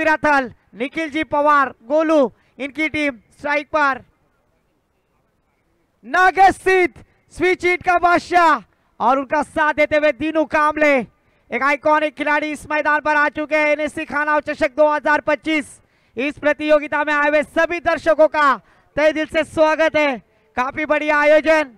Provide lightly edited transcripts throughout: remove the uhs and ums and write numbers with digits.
विराथल, निखिल जी पवार, गोलू, इनकी team strike पर। नागेश सिद्ध switch hit का बादशाह और उनका साथ देते हुए दीनू कामले, एक आइकॉनिक खिलाड़ी इस मैदान पर आ चुके हैं। एनएससी खानाव चषक 2025 इस प्रतियोगिता में आए हुए सभी दर्शकों का तहे दिल से स्वागत है। काफी बढ़िया आयोजन।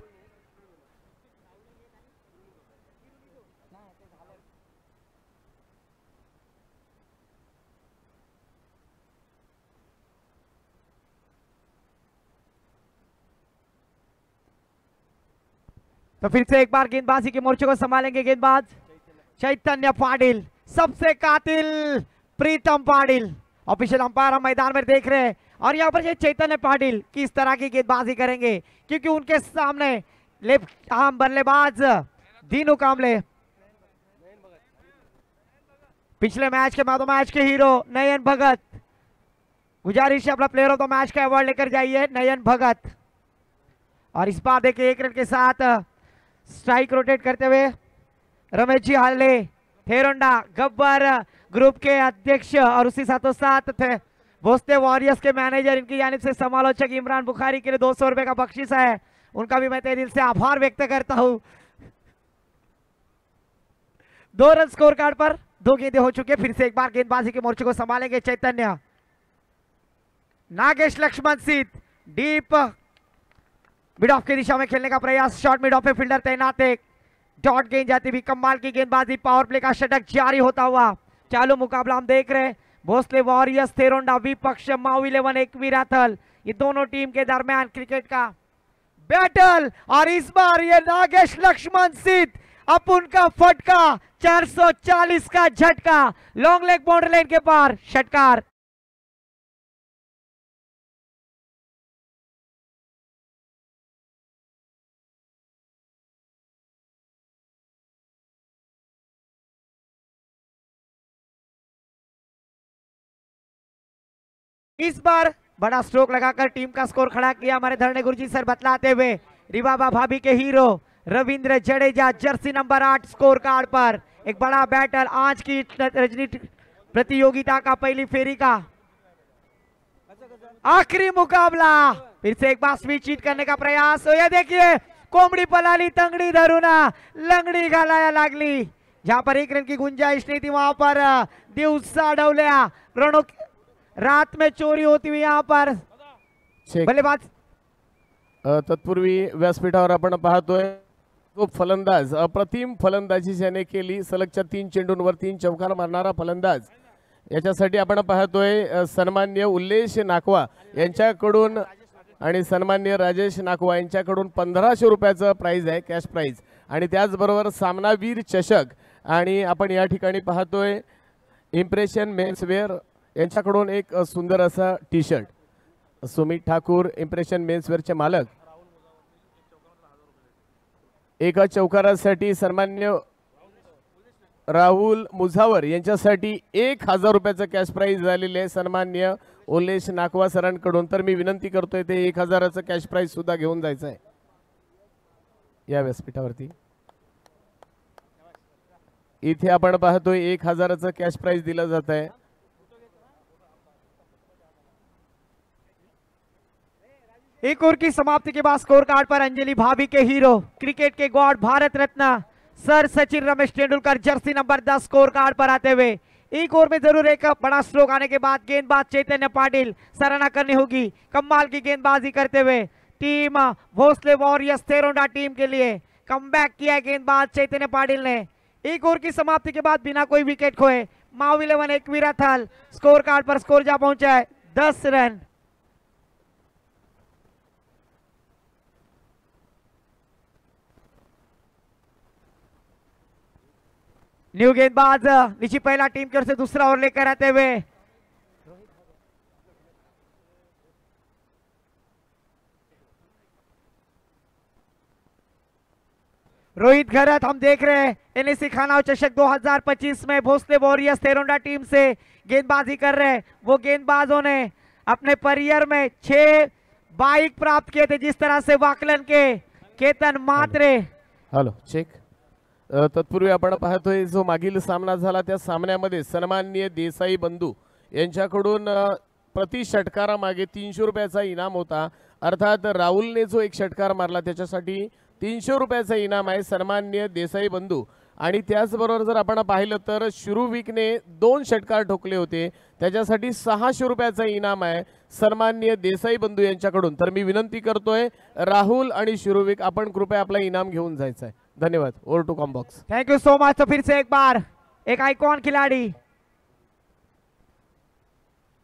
तो फिर से एक बार गेंदबाजी के मोर्चे को संभालेंगे गेंदबाज चैतन्य पाटिल, सबसे कातिल प्रीतम पाटिल। ऑफिशियल अंपायर हम मैदान में देख रहे हैं और यहाँ पर ये चैतन्य पाटिल किस तरह की गेंदबाजी करेंगे, क्योंकि उनके सामने लेफ्ट आर्म बल्लेबाज दीनू कामले, पिछले मैच के बाद मैच के हीरो नयन भगत। गुजारिश है अपना प्लेयर ऑफ द मैच का अवार्ड लेकर जाइए नयन भगत। और इस बार देखिए 1 रन के साथ स्ट्राइक रोटेट करते हुए रमेश जी हाले, थेरोंडा गब्बर ग्रुप के अध्यक्ष और उसी साथों साथ थे भोसले वॉरियर्स के मैनेजर, इनकी जानिब से समालोचक इमरान बुखारी के लिए 200 रुपए का बख्शीश है। उनका भी मैं तहे दिल से आभार व्यक्त करता हूं। 2 रन स्कोर कार्ड पर 2 गेंदें हो चुके। फिर से एक बार गेंदबाजी के मोर्चे को संभालेंगे चैतन्य। नागेश लक्ष्मण सिद्ध डीप मिड ऑफ की दिशा में खेलने का प्रयास, शॉर्ट मिड ऑफ में फील्डर तैनात है। डॉट गेंद जाती हुई कमाल की गेंदबाजी, पावर प्ले का षटक जारी होता हुआ चालू मुकाबला हम देख रहे हैं। भोसले वॉरियर्स थेरोंडा विपक्ष माउ 11 एक विराथल, ये दोनों टीम के दरमियान क्रिकेट का बैटल। और इस बार ये नागेश लक्ष्मण सिद्ध अपन का फटका, 440 का झटका, लॉन्ग लेग बाउंड्री लाइन के पार षटकार। इस बार बड़ा स्ट्रोक लगाकर टीम का स्कोर खड़ा किया हमारे धरणे गुरुजी सर बतलाते हुए रिवाबा भाभी के hero Ravindra Jadeja, jersey number 8 score card पर। एक बड़ा बैटल आज की रजनी प्रतियोगिता का पहली फेरी का आखिरी मुकाबला। फिर से एक बार स्विच हिट करने का प्रयास। तो ये देखिए कोंबडी पलाली तंगडी धरूना लंगडी घालाया लागली। जहां पर 1 रन की गुंजाइश नहीं थी वहां पर दिवसा डवल्या, रणो रात में चोरी होती हुई यहाँ पर बल्लेबाज। तत्पूर्वी व्यासपीठावर आपण पाहतोय तो फलंदाज अप्रतिम फलंदाजी ज्याने केली, सलगच्या 3 चेंडूंवर 3 चौकार मारणारा फलंदाज। याच्यासाठी आपण पाहतोय सन्माननीय उल्लेश नाकवा यांच्याकडून आणि सन्माननीय राजेश नाकवा यांच्याकडून 1500 रुपयाचं प्राइज आहे, कॅश प्राइज, आणि त्याचबरोबर सामनावीर चषक। आणि आपण या ठिकाणी पाहतोय इम्प्रेशन मेन्सवेअर यांच्याकडून एक सुंदर असा T shirt. Sumit Thakur impression मेन्सवेअरचे मालक, एका चौकारासाठी सन्मान्य राहुल मुझावर यांच्यासाठी 1000 रुपयाचं कॅश प्राइज झालेले आहे सन्मान्य उल्लेश नाकवा सरांकडून। तर मी विनंती करतोय ते 1000चं कॅश प्राइज सुद्धा घेऊन जायचं आहे या व्यासपीठावरती। इथे आपण पाहतोय 1000चं कॅश प्राइज दिलं जात आहे। एक ओवर की समाप्ति के बाद स्कोर कार्ड पर अंजलि भाभी के हीरो, क्रिकेट के god, Bharat Ratna sir Sachin Ramesh Tendulkar, jersey number 10 score card पर आते हुए। एक ओवर में जरूर एक बड़ा स्ट्रोक आने के बाद गेंदबाज चैतन्य पाटिल सराहना करनी होगी। कमाल की गेंदबाजी करते हुए टीम भोसले वॉरियर्स थेरोंडा टीम के लिए कमबैक किया गेंदबाज चैतन्य पाटिल ने। एक ओवर की समाप्ति के बाद बिना कोई विकेट खोए माउ 11 एक विराथल, स्कोर कार्ड पर स्कोर जा पहुंचा है 10 रन। न्यू गेंदबाज नीचे पहला टीम की ओर से दूसरा ओवर लेकर आते हुए रोहित घरत हम देख रहे हैं एनएससी खानाव चषक 2025 में भोसले वॉरियर्स थेरोंडा टीम से गेंदबाजी कर रहे हैं। वो गेंदबाजों ने अपने करियर में 6 बाइक प्राप्त किए थे, जिस तरह से वाकलन के केतन मात्रे। Hello check. तत्पूर्वी आपण पाहतोय जो मागील सामना झाला त्या सामन्यामध्ये सन्माननीय देसाई बंधू यांच्याकडून प्रति षटकारामागे 300 रुपयाचा इनाम होता. अर्थात राहुलने जो एक षटकार मारला त्याच्यासाठी 300 रुपयाचा इनाम आहे सन्माननीय देसाई बंधू. आणि त्याचबरोबर जर आपण पाहिलं तर शिरुविकने 2 षटकार ठोकले होते त्याच्यासाठी 600 रुपयाचा इनाम आहे सन्माननीय देसाई बंधू यांच्याकडून. तर मी विनंती करतोय राहुल आणि शिरुविक आपण कृपया आपला इनाम घेऊन जायचं आहे. धन्यवाद. Over to combox. Thank you so much. तो फिर से एक बार एक आइकॉन खिलाड़ी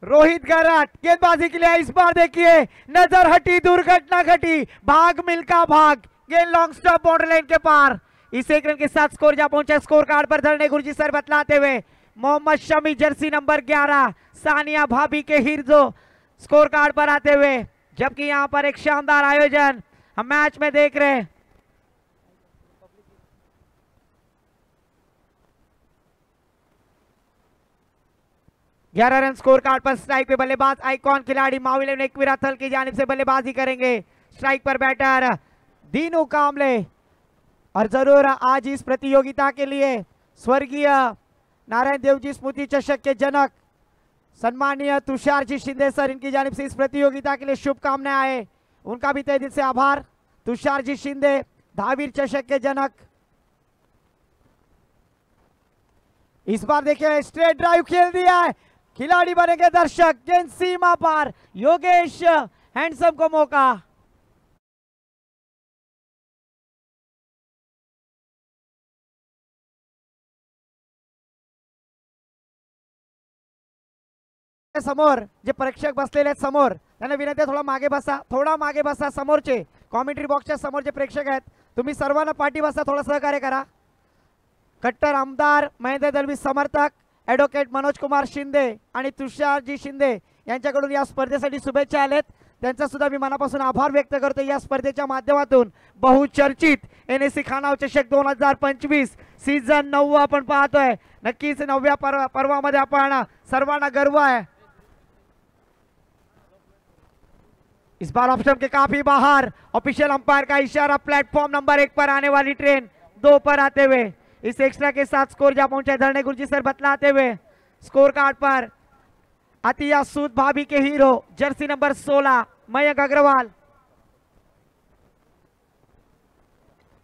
रोहित गराट गेंदबाजी के लिए. इस बार देखिए नजर हटी, दुर्घटना घटी, भाग मिल्खा भाग, गेंद लॉन्ग स्टॉप बाउंड्री लाइन के पार. इस एक रन के साथ स्कोर जहां पहुंचा स्कोर कार्ड पर धरने गुरुजी सर बतलाते हुए मोहम्मद शमी जर्सी नंबर 11 सानिया भाभी के हिरजो स्कोर कार्ड पर आते हुए. जबकि यहां पर एक शानदार आयोजन हम मैच में देख रहे हैं. ग्यारह रन स्कोर कार्ड पर. स्ट्राइक पे बल्लेबाज आइकॉन खिलाड़ी माविले एकवीरा थल की जानिब से बल्लेबाजी करेंगे. स्ट्राइक पर बैटर दीनू कामले. और जरूर आज इस प्रतियोगिता के लिए स्वर्गीय नारायण देवजी स्मृति चषक के जनक सम्मानीय तुषार जी शिंदे सर, इनकी जानिब से इस प्रतियोगिता के लिए शुभकामनाएं. उनका भी तहे दिल से आभार. तुषार जी शिंदे धावीर चषक के जनक. इस बार देखिए स्ट्रेट ड्राइव खेल दिया है, खिलाड़ी बनेंगे दर्शक. गेंद सीमा पार, योगेश हैंडसम को मौका. समोर जे प्रेक्षक बसलेले आहेत समोर त्यांना विनंती आहे थोडा मागे बसा. समोरचे कॉमेंट्री बॉक्सच्या समोर जे प्रेक्षक आहेत तुम्ही सर्वांना पाठी बसा, थोडं सहकार्य करा. कट्टर आमदार महेंद्र दळवी समर्थक ॲडव्होकेट मनोज कुमार शिंदे आणि तुषारजी शिंदे यांच्याकडून या स्पर्धेसाठी शुभेच्छा आलेत. त्यांचा सुद्धा मी मनापासून आभार व्यक्त करतो. या स्पर्धेच्या माध्यमातून बहुचर्चित NSC खानाव चषक 2025 सीझन 9 आपण पाहतोय. नक्कीच 9व्या पर्वामध्ये आपण सर्वांना गर्व आहे. इस बार ऑप्शन के काफी बाहर, ऑफिशियल अंपायर का इशारा. प्लेटफॉर्म नंबर 1 पर आने वाली ट्रेन 2 पर आते हुए इस एक्स्ट्रा के साथ स्कोर जहां पहुंचे धरने गुरुजी सर बतलाते हुए स्कोर कार्ड पर अतिया सूद भाभी के hero jersey number 16 Mayank Agarwal.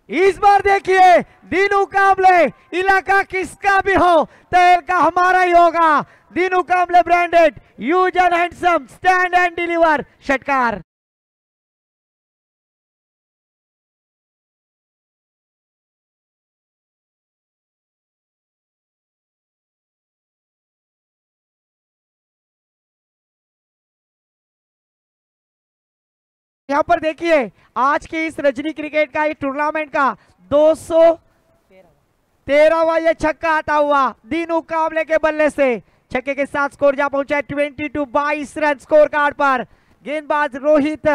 इस बार देखिए दीनू कामले, इलाका किसका भी हो तेल का हमारा ही होगा. Dinu Kamle branded use and handsome stand and deliver षटकार. यहां पर देखिए आज की इस रजनी क्रिकेट का टूर्नामेंट का 213वां ये छक्का आता हुआ दीनू कामले के बल्ले से. छक्के के साथ स्कोर जहां पहुंचा 22 रन स्कोर कार्ड पर. गेंदबाज रोहित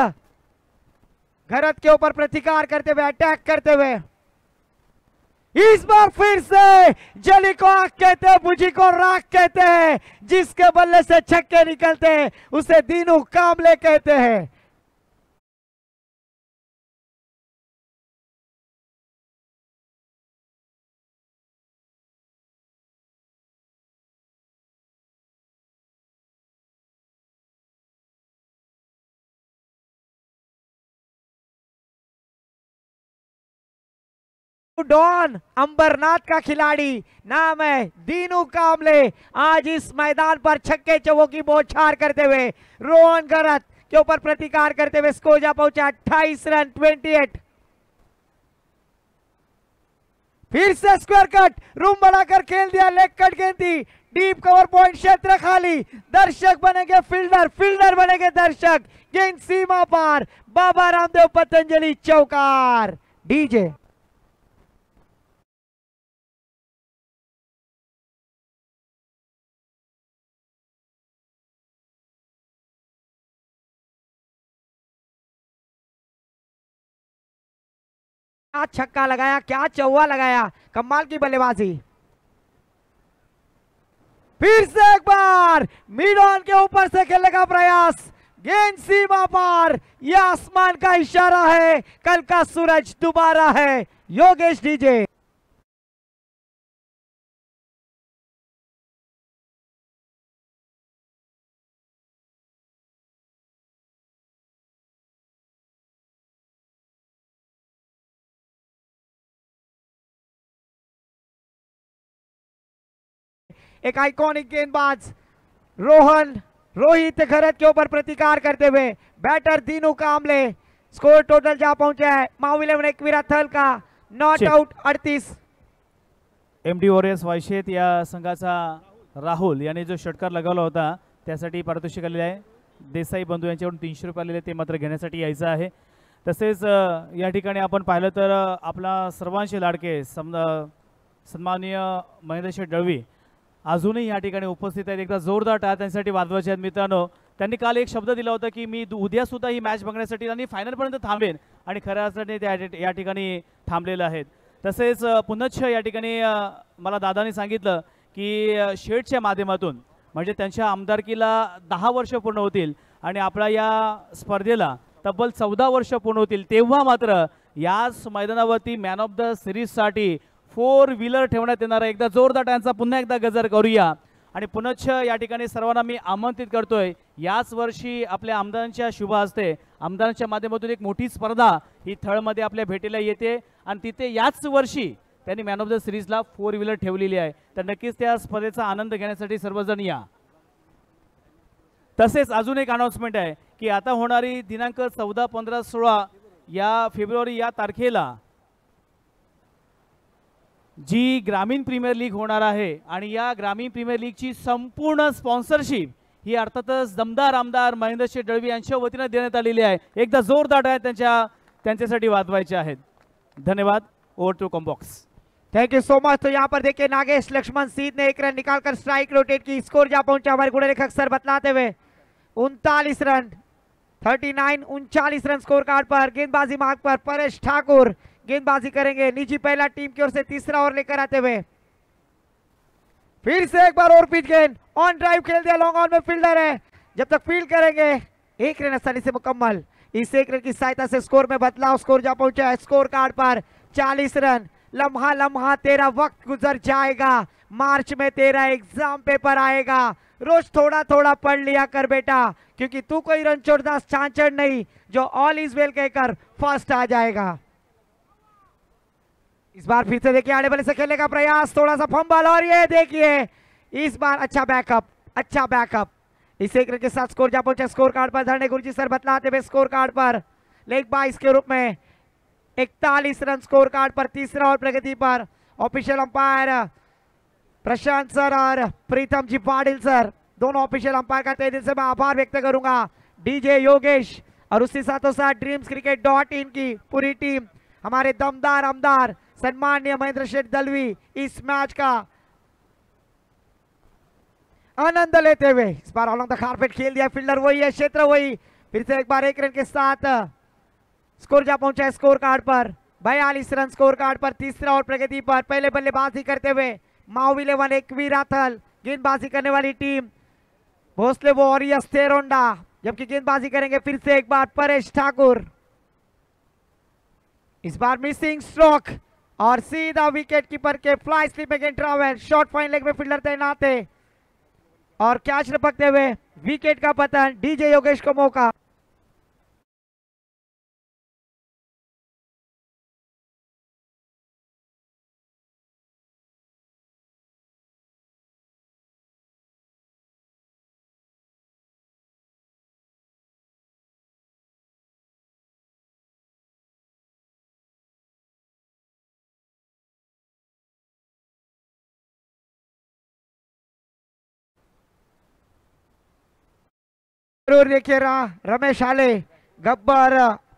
घरत के ऊपर प्रतिकार करते हुए, अटैक करते हुए. इस बार फिर से जली को आग कहते हैं, बुझी को राख कहते हैं. जिसके बल्ले से छक्के निकलते हैं उसे दीनू कामले कहते हैं. डॉन अंबरनाथ का खिलाड़ी नाम है दीनू कामले. आज इस मैदान पर छक्के चौकों की बौछार करते हुए रोहन गरत के ऊपर प्रतिकार करते हुए स्कोर जा पहुंचा 28 रन 28. फिर से स्क्वायर कट रूम बनाकर खेल दिया. लेग कट गेंद थी, डीप कवर पॉइंट क्षेत्र खाली. दर्शक बनेंगे फील्डर, फील्डर बनेंगे दर्शक. गेंद सीमा पार, बाबा रामदेव पतंजलि चौकार. डीजे क्या छक्का लगाया, क्या चौवा लगाया, कमाल की बल्लेबाजी. फिर से एक बार मिड ऑन के ऊपर से खेलने का प्रयास. गेंद सीमा पार, यह आसमान का इशारा है, कल का सूरज दोबारा है. योगेश डीजे एक आइकॉनिक गेंदबाज रोहित खरत के ऊपर प्रतिकार करते हुए बैटर दीनू कामले। स्कोर टोटल जा पहुंचा है माऊ 11 एकविरा थल का नॉट आउट 38। MD वॉरियर्स वायशेत या संघाचा राहुल याने जो षटकार लगावला होता त्यासाठी पारितोषिक आलेले आहे। देसाई बंधू यांच्याकडून 300 रुपये आलेले ते मात्र घेण्यासाठी यायचं आहे। तसेच या ठिकाणी आपण पाहिलं तर आपला सर्वांचे लाडके सन्माननीय महेंद्र दळवी अजूनही या ठिकाणी उपस्थित आहेत। एकदा जोरदार टाळ्या त्यांच्यासाठी वाजवायच्या आहेत मित्रांनो। त्यांनी काल एक शब्द दिला होता की मी उद्या सुद्धा ही मॅच बघण्यासाठी आणि फायनलपर्यंत थांबेन आणि खऱ्या अर्थाने ते या ठिकाणी थांबलेले आहेत। तसेच पुनच्छ या ठिकाणी मला दादानी सांगितलं की शेडच्या माध्यमातून म्हणजे त्यांच्या आमदारकीला 10 वर्ष पूर्ण होतील आणि आपल्या या स्पर्धेला तब्बल 14 वर्ष पूर्ण होतील तेव्हा मात्र याच मैदानावरती मॅन ऑफ द सिरीजसाठी 4 व्हीलर ठेवण्यात येणार आहे। एकदा जोरदार टाळ्यांचा पुन्हा एकदा गजर करूया आणि पुनच्छ या ठिकाणी सर्वांना मी आमंत्रित करतोय याच वर्षी आपल्या आमदारांच्या शुभ हस्ते आमदारांच्या माध्यमातून एक मोठी स्पर्धा ही थळमध्ये आपल्या भेटीला येते आणि तिथे याच वर्षी त्यांनी मॅन ऑफ द सिरीजला 4 व्हीलर ठेवलेली आहे। तर नक्कीच त्या स्पर्धेचा आनंद घेण्यासाठी सर्वजण या। तसेच अजून एक अनाउन्समेंट आहे की आता होणारी दिनांक 14, 15, 16 या फेब्रुवारी या तारखेला जी ग्रामीण प्रीमियर लीग होणार आहे आणि या ग्रामीण प्रीमियर लीगची संपूर्ण स्पॉन्सरशिप ही अर्थातच दमदार आमदार महेंद्र दळवी यांच्या वतीने देण्यात आलेली आहे। एकदा जोरदार टाळ्या त्यांच्यासाठी वाजवायचे आहेत। धन्यवाद। Over to combox. Thank you so much. तो यहाँ पर देखिए नागेश लक्ष्मण सीध ने 1 रन निकालकर स्ट्राइक रोटेट की। स्कोर जा पहुंचा हमारे गुण लेखक सर बतलाते हुए 39 रन 39 रन स्कोर कार्ड पर। गेंदबाजी मार्ग पर परेश ठाकुर गेंदबाजी करेंगे निजी पहला टीम की ओर से तीसरा ओवर लेकर आते हुए। फिर से एक बार और पिच गेंद ऑन ड्राइव खेल दिया। लॉन्ग ऑन में फील्डर है जब तक फील्ड करेंगे 1 रन आसानी से मुकम्मल। इस 1 रन की सहायता से स्कोर में बदलाव। स्कोर जा पहुंचा है स्कोर कार्ड पर 40 रन। लम्हा लम्हा तेरा वक्त गुजर जाएगा, मार्च में तेरा एग्जाम पेपर आएगा। रोज थोड़ा थोड़ा पढ़ लिया कर बेटा क्योंकि तू कोई रणछोड़दास छाछड़ नहीं जो ऑल इज वेल कहकर फर्स्ट आ जाएगा। इस बार फिर से देखिए आड़े बल्ले से खेलने का प्रयास, थोड़ा सा फंबल और ये देखिए इस बार अच्छा बैकअप। इस 1 रन के साथ स्कोर जा पहुंचा स्कोर कार्ड पर। धरने गुरुजी सर बतलाते हुए स्कोर कार्ड पर लेग 22 के रूप में 41 रन स्कोर कार्ड पर। तीसरा और प्रगति पर ऑफिशियल अंपायर प्रशांत सर और प्रीतम जी पाटिल सर दोनों ऑफिशियल अंपायर का तहे दिल से मैं आभार व्यक्त करूंगा। डीजे योगेश और उसके साथों साथ dreamscricket.in की पूरी टीम, हमारे दमदार आमदार सम्माननीय महेंद्र शेठ दलवी इस मैच का आनंद लेते हुए इस बार ऑल ऑन द कारपेट खेल दिया। फील्डर वही है, क्षेत्र वही। फिर से एक बार 1 रन के साथ स्कोर जा पहुंचा है स्कोर कार्ड पर 42 रन स्कोर कार्ड पर। तीसरा और प्रगति पर पहले बल्लेबाजी करते हुए माऊ 11 एकवीरा थल। गेंदबाजी करने वाली टीम भोसले वॉरियर्स तेरोंडा, जबकि गेंदबाजी करेंगे फिर से एक बार परेश ठाकुर। इस बार मिसिंग स्ट्रोक और सीधा विकेट कीपर के fly slip against travel. Short fine leg में फील्डर तैनात है और कैच लपकते हुए विकेट का पतन। डीजे योगेश को मौका। जरूर देखिए रमेश आले गब्बर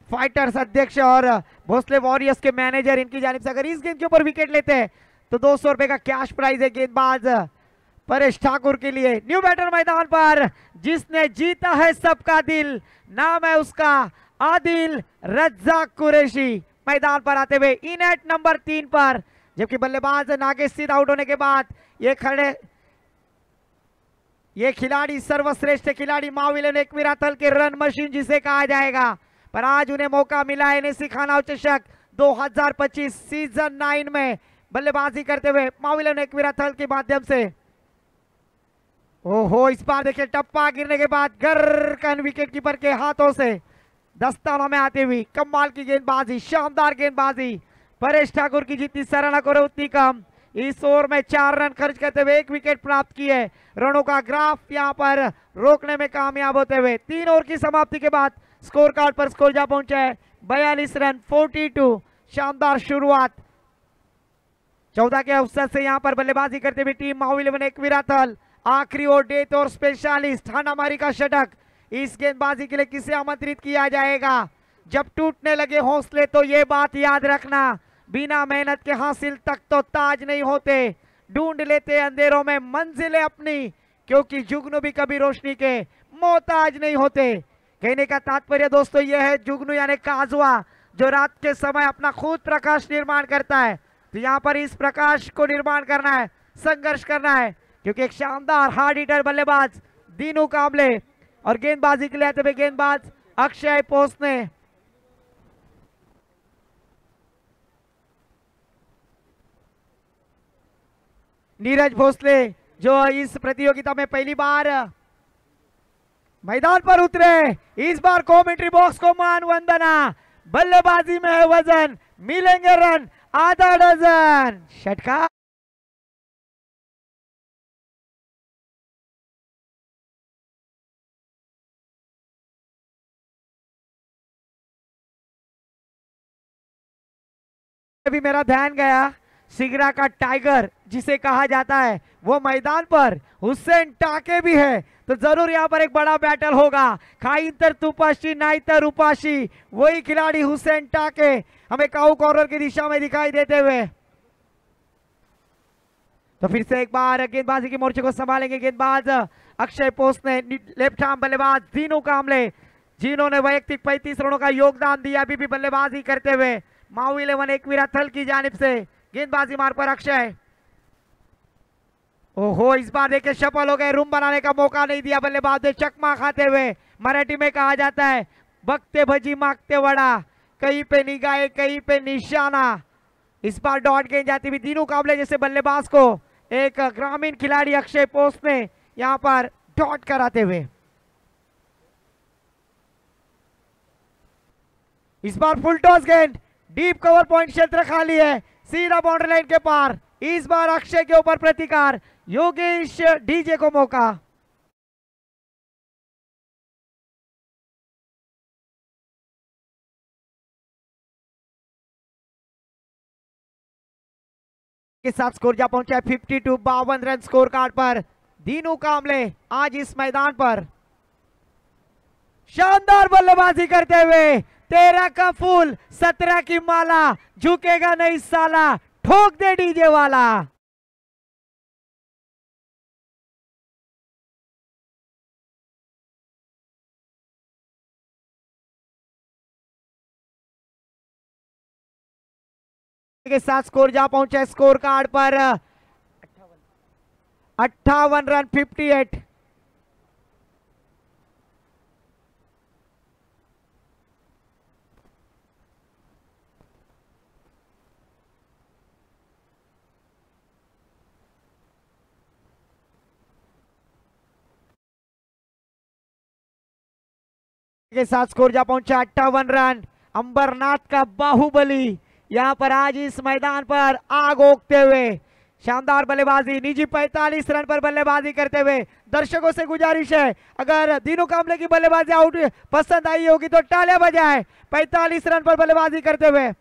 फाइटर्स अध्यक्ष और भोसले वॉरियर्स के मैनेजर, इनकी जानिब से अगर इस गेंद के ऊपर विकेट लेते हैं तो 200 रुपए का कैश प्राइज है गेंदबाज परेश ठाकुर के लिए। न्यू बैटर मैदान पर जिसने जीता है सबका दिल, नाम है उसका आदिल रज्जाक कुरैशी। मैदान पर आते हुए इनेट नंबर 3 पर, जबकि बल्लेबाज नागेश सिंह आउट होने के बाद ये खिलाड़ी सर्वश्रेष्ठ खिलाड़ी माऊ 11 एकवीरा थल के रन मशीन जिसे कहा जाएगा, पर आज उन्हें मौका मिला है एनएससी खानाव चषक 2025 सीजन 9 में बल्लेबाजी करते हुए माऊ 11 एकवीरा थल के माध्यम से। ओहो, इस बार देखिए टप्पा गिरने के बाद गर्कन विकेट कीपर के हाथों से दस्ताना में आती हुई कमाल की गेंदबाजी, शानदार गेंदबाजी। परेश ठाकुर की जितनी सराहना करो उतनी कम। इस ओवर में 4 रन खर्च करते हुए 1 विकेट प्राप्त की है। रनों का ग्राफ यहां पर रोकने में कामयाब होते हुए 3 ओवर की समाप्ति के बाद स्कोर कार्ड पर स्कोर जा पहुंचा है 42 रन 42। शानदार शुरुआत। 14 के अवसर से यहां पर बल्लेबाजी करते हुए टीम माऊ 11 एक विराथल। आखिरी ओवर डेथ और स्पेशलिस्ट हानामारी का शतक। इस गेंदबाजी के लिए किसे आमंत्रित किया जाएगा? जब टूटने लगे हौसले तो ये बात याद रखना, बिना मेहनत के हासिल तक तो ताज नहीं होते। ढूंढ लेते अंधेरों में मंजिलें अपनी, क्योंकि जुगनू भी कभी रोशनी के मोहताज नहीं होते। कहने का तात्पर्य दोस्तों यह है, जुगनू यानी काजवा जो रात के समय अपना खुद प्रकाश निर्माण करता है, तो यहाँ पर इस प्रकाश को निर्माण करना है, संघर्ष करना है, क्योंकि एक शानदार हार्ड हिटर बल्लेबाज दीनू कांबले और गेंदबाजी के लिए आते हुए गेंदबाज अक्षय पोसने। नीरज भोसले जो इस प्रतियोगिता में पहली बार मैदान पर उतरे, इस बार कमेंट्री बॉक्स को मान वंदना। बल्लेबाजी में है वजन, मिलेंगे रन आधा डजन। षटकार भी मेरा ध्यान गया, सिगरा का टाइगर जिसे कहा जाता है वो मैदान पर हुसैन टाके भी है, तो जरूर यहाँ पर एक बड़ा बैटल होगा। खाइंतर तुपाशी नाइतर उपाशी, वही खिलाड़ी हुसैन टाके हमें काऊ कॉर्नर की दिशा में दिखाई देते हुए। तो फिर से एक बार गेंदबाजी के मोर्चे को संभालेंगे गेंदबाज अक्षय पोसने। लेफ्ट आर्म बल्लेबाज दीनू कांबले जिन्होंने वैयक्तिक 35 रनों का योगदान दिया, अभी भी बल्लेबाजी करते हुए माऊ 11 एक विराथल की जानिब से गेंदबाजी मार्ग पर अक्षय। ओहो, इस बार देखिए सफल हो गए, रूम बनाने का मौका नहीं दिया बल्लेबाज ने चकमा खाते हुए। मराठी में कहा जाता है बकते भजी मांगते वड़ा, कहीं पे निगाहे कहीं पे निशाना। इस बार डॉट गेंद जाती हुई दीनू कांबले जैसे बल्लेबाज को एक ग्रामीण खिलाड़ी अक्षय पोसने यहां पर डॉट कराते हुए। इस बार फुल टॉस गेंद, डीप कवर पॉइंट क्षेत्र खाली है, सीधा बाउंड्री लाइन के पार। इस बार अक्षय के ऊपर प्रतिकार, योगेश डीजे को मौका। के साथ स्कोर जा पहुंचा है 52। 52 रन स्कोर कार्ड पर दीनू कांबले आज इस मैदान पर शानदार बल्लेबाजी करते हुए। 13 का फूल 17 की माला, झुकेगा नहीं साला, ठोक दे डीजे वाला। के साथ स्कोर जा पहुंचा स्कोर कार्ड पर 58 रन 58। के साथ स्कोर जा पहुंचा 58 रन। अंबरनाथ का बाहुबली यहां पर आज इस मैदान पर आग ओकते हुए शानदार बल्लेबाजी। निजी 45 रन पर बल्लेबाजी करते हुए दर्शकों से गुजारिश है, अगर दीनू कांबले की बल्लेबाजी आउट पसंद आई होगी तो तालियां बजाएं। 45 रन पर बल्लेबाजी करते हुए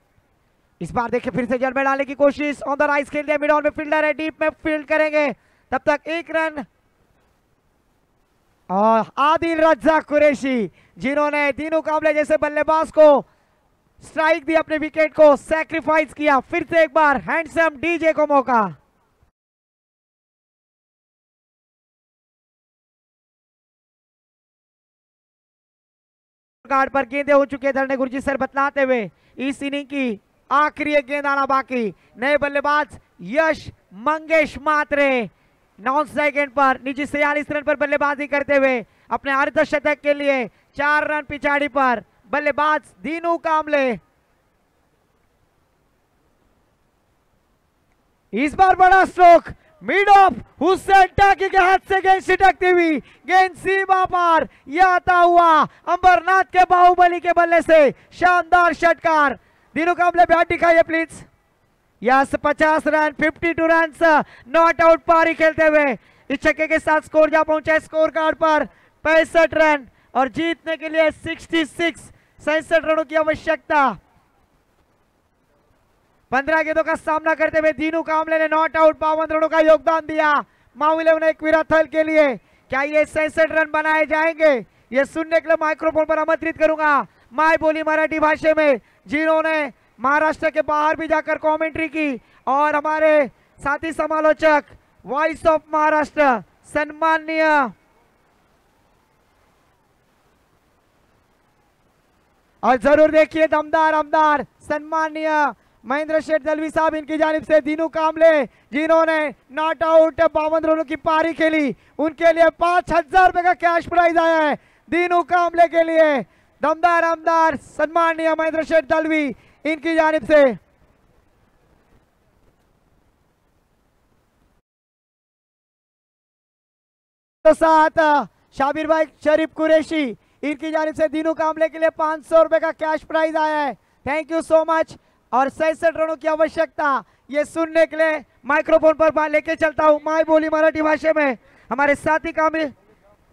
इस बार देखिए फिर से जल में डालने की कोशिश, ऑन द राइज खेल दिया, मिड ऑन में फील्डर है, डीप में फील्ड करेंगे, तब तक 1 रन। और आदिल रज्जाक कुरैशी जिन्होंने दीनू कांबले जैसे बल्लेबाज को स्ट्राइक दी, अपने विकेट को सैक्रिफाइस किया। फिर से एक बार हैंडसम डीजे को मौका। कार्ड पर गेंदे हो चुके धरने गुरुजी सर बतलाते हुए इस इनिंग की आखिरी एक गेंद आना बाकी। नए बल्लेबाज यश मंगेश मात्रे नॉन स्ट्राइक एंड पर निजी 46 रन पर बल्लेबाजी करते हुए अपने अर्धशतक के लिए 4 रन पिछाड़ी पर बल्लेबाज दीनू कांबले। इस बार बड़ा स्ट्रोक, मिड ऑफ, हुसैन टाकी के हाथ से गेंद छिटकती हुई, गेंद सीमा पार, यह आता हुआ अंबरनाथ के बाहुबली के बल्ले से शानदार षटकार। दीनू कांबले बैट दिखाइए please. Yes 50 run 52 run not out पारी खेलते हुए इस छक्के के साथ स्कोर जा पहुंचा है स्कोर कार्ड पर 65 रन और जीतने के लिए 67 रनों की आवश्यकता। 15 गेंदों का सामना करते हुए दीनू कामले ने नॉट आउट 52 रनों का योगदान दिया माऊ 11 एकवीराथल के लिए। क्या ये 67 रन बनाए जाएंगे, ये सुनने के लिए माइक्रोफोन पर आमंत्रित करूंगा माय बोली मराठी भाषा में, जिन्होंने महाराष्ट्र के बाहर भी जाकर कमेंट्री की और हमारे साथी समालोचक वॉइस ऑफ महाराष्ट्र सम्माननीय और जरूर देखिए दमदार आमदार सम्माननीय महेंद्र शेठ दलवी साहब, इनकी जानिब से दीनू कामले जिन्होंने नॉट आउट 52 रनों की पारी खेली, उनके लिए 5000 रुपए का कैश प्राइज आया है दीनू कामले के लिए। दमदार आमदार सम्माननीय महेंद्र शेठ दलवी इनकी जानिब से। तो साथ शाबिर भाई शरीफ कुरैशी इनकी जानिब से दीनू कामले के लिए 500 रुपए का कैश प्राइज आया है। Thank you so much. और 67 रनों की आवश्यकता, ये सुनने के लिए माइक्रोफोन पर लेके चलता हूं माय बोली मराठी भाषा में हमारे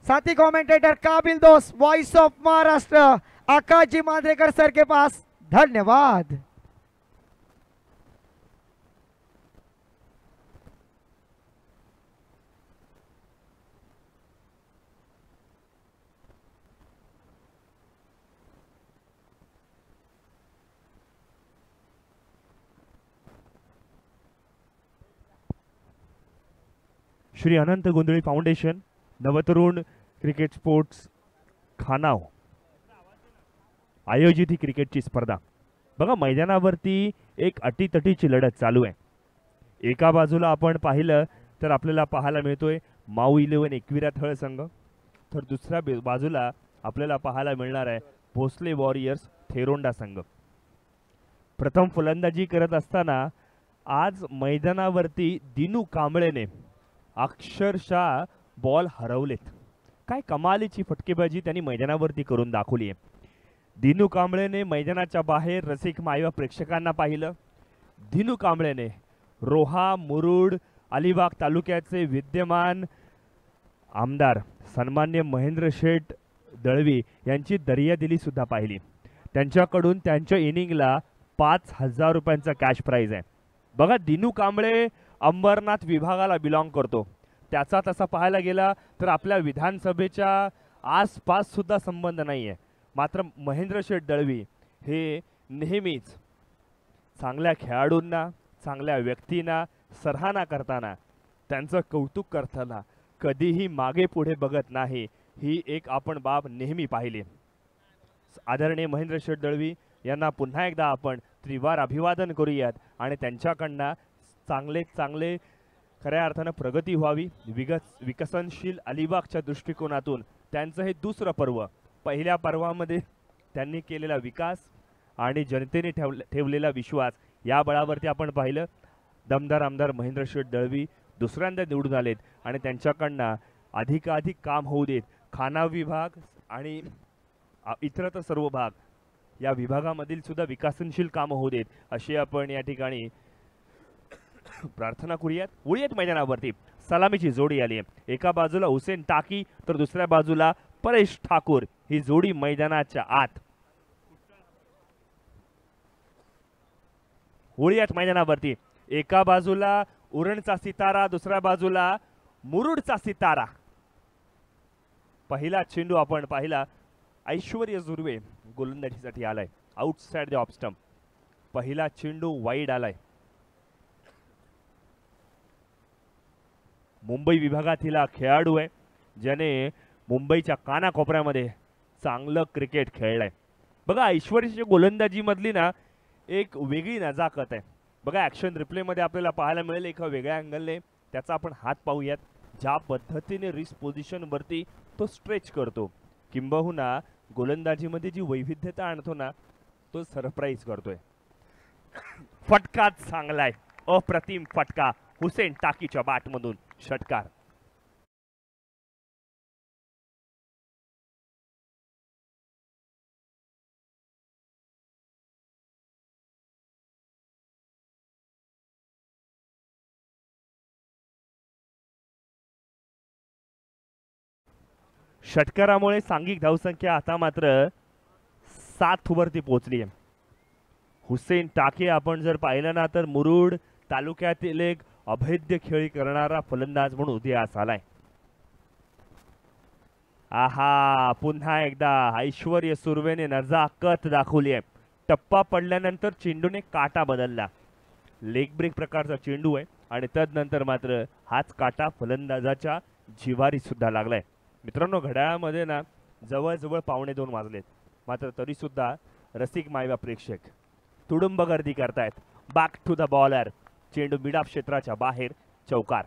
साथी कमेंटेटर काबिल दोस्त voice of Maharashtra Akash ji Mandrekar sir के पास। धन्यवाद। Shri Anant Gondhali foundation Navtarun cricket sports Khanav आयोजित ही क्रिकेटची स्पर्धा बघा मैदानावरती एक अटीतटीची लढत चालू आहे। एका बाजूला आपण पाहिलं तर आपल्याला पाहायला मिळतोय माऊ 11 एकविराथळ संघ, तर दुसऱ्या बाजूला आपल्याला पाहायला मिळणार आहे भोसले वॉरियर्स थेरोंडा संघ। प्रथम फलंदाजी करत असताना आज मैदानावरती दिनू कांबळेने अक्षरशः बॉल हरवलेत। काय कमालीची फटकेबाजी त्यांनी मैदानावरती करून दाखवली आहे। दिनू कांबळेने मैदानाच्या बाहेर रसिक मायवा प्रेक्षकांना पाहिलं। दिनू कांबळेने रोहा मुरुड अलिबाग तालुक्याचे विद्यमान आमदार सन्मान्य महेंद्र शेठ दळवी यांची दर्यादिली सुद्धा पाहिली। त्यांच्याकडून त्यांच्या इनिंगला 5000 रुपयांचा कॅश प्राइज आहे। बघा दिनू कांबळे अंबरनाथ विभागाला बिलॉंग करतो, त्याचा तसा पाहायला गेला तर आपल्या विधानसभेच्या आसपास सुद्धा संबंध नाही आहे। मात्र महेंद्र शेठ दळवी हे नेहमीच चांगल्या खेळाडूंना चांगल्या व्यक्तींना सराहना करताना त्यांचं कौतुक करताना कधीही मागे पुढे बघत नाही, ही एक आपण बाब नेहमी पाहिली। आदरणीय महेंद्र शेठ दळवी यांना पुन्हा एकदा आपण त्रिवार अभिवादन करूयात आणि त्यांच्याकडनं चांगले खऱ्या अर्थानं प्रगती व्हावी। विकसनशील अलिबागच्या दृष्टिकोनातून त्यांचं हे दुसरं पर्व, पहिल्या पर्वामध्ये त्यांनी केलेला विकास आणि जनतेने ठेवलेला विश्वास या बळावरती आपण पाहिलं दमदार आमदार महेंद्र शेठ दळवी दुसऱ्यांदा निवडून आलेत आणि त्यांच्याकडनं अधिकाधिक काम होऊ देत। खाना विभाग आणि इतरत्र सर्व भाग या विभागामधील सुद्धा विकसनशील कामं होऊ देत अशी आपण या ठिकाणी प्रार्थना करूयात। वळूयात मैदानावरती सलामीची जोडी आली आहे। एका बाजूला हुसेन टाकी तर दुसऱ्या बाजूला परेश ठाकूर, ही जोडी मैदानाच्या आत। वळूयात मैदानावरती एका बाजूला उरणचा सितारा दुसऱ्या बाजूला मुरुडचा सितारा। पहिला चेंडू आपण पाहिला ऐश्वर्य जुर्वे गोलंदाजीसाठी आलाय आउटसाइड द ऑफ स्टंप। पहिला चेंडू वाईड आलाय। मुंबई विभागातील खेळाडू आहे ज्याने मुंबईच्या कानाकोपऱ्यामध्ये चांगलं क्रिकेट खेळलंय। बघा ऐश्वर्याच्या गोलंदाजी मधली ना एक वेगळी नजाकत आहे। बघा ॲक्शन रिप्लेमध्ये आपल्याला पाहायला मिळेल एका वेगळ्या अँगलने त्याचा आपण हात पाहूयात, ज्या पद्धतीने रिस्ट पोझिशनवरती तो स्ट्रेच करतो किंबहुना गोलंदाजीमध्ये जी वैविध्यता आणतो ना तो सरप्राईज करतोय। फटका चांगलाय, अप्रतिम फटका हुसेन टाकीच्या बॅटमधून षटकार। षटकारामुळे सांघिक धावसंख्या आता मात्र 7 वरती पोहोचली आहे. हुसेन टाके आपण जर पाहिलं ना तर मुरुड तालुक्यातील एक अभेद्य खेळी करणारा फलंदाज म्हणून उदयास आलाय. आहा, पुन्हा एकदा ऐश्वर्य सुर्वेने नजाकत दाखवली आहे. टप्पा पडल्यानंतर चेंडूने काटा बदलला. लेग ब्रेक प्रकारचा चेंडू आहे आणि तदनंतर मात्र हाच काटा फलंदाजाच्या जिवारी सुद्धा लागलाय. मित्रांनो, घड्याळामध्ये ना जवळजवळ 1:45 वाजलेत, मात्र तरी सुद्धा रसिक मायवा प्रेक्षक तुडुंब गर्दी करतायत. Back to the bowler. चेंडू मिडॉफ क्षेत्राच्या बाहेर, चौकार.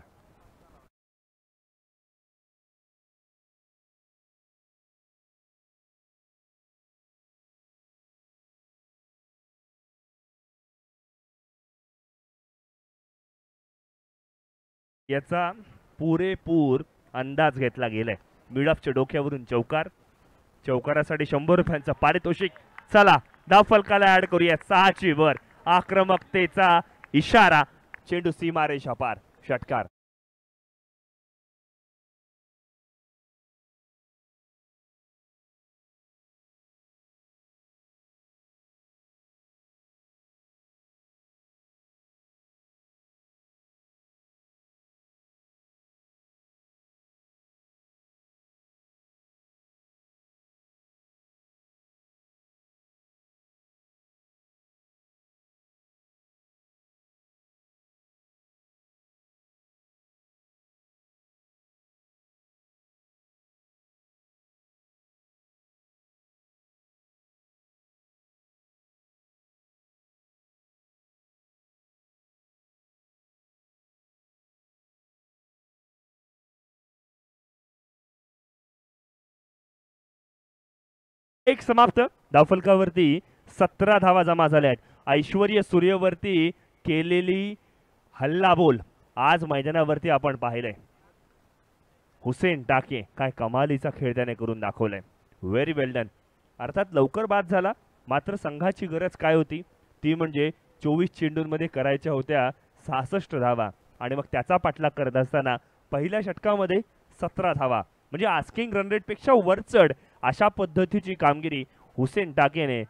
याचा पुरेपूर अंदाज घेतला गेलाय. मिडॉफच्या डोक्यावरून चौकार. चौकारासाठी 100 रुपयांचा पारितोषिक. चला धाव फलकाला ऍड करूया. 6ची वर. आक्रमकतेचा इशारा. चेंडू सीमारेषा पार, षटकार. एक समाप्त. धावफलकावरती 17 धावा जमा झाल्या आहेत. ऐश्वर्य सूर्यवरती केलेली हल्लाबोल आज मैदानावरती आपण पाहिलंय. हुसेन टाके काय कमालीचा खेळ त्याने करून दाखवलाय. व्हेरी वेल डन. अर्थात लवकर बाद झाला, मात्र संघाची गरज काय होती ती म्हणजे 24 चेंडूंमध्ये करायच्या होत्या 66 धावा आणि मग त्याचा पाठलाग करत असताना पहिल्या षटकामध्ये 17 धावा म्हणजे आस्किंग रन रेट पेक्षा वरचढ अशा पद्धतीची कामगिरी हुसेन टाकेने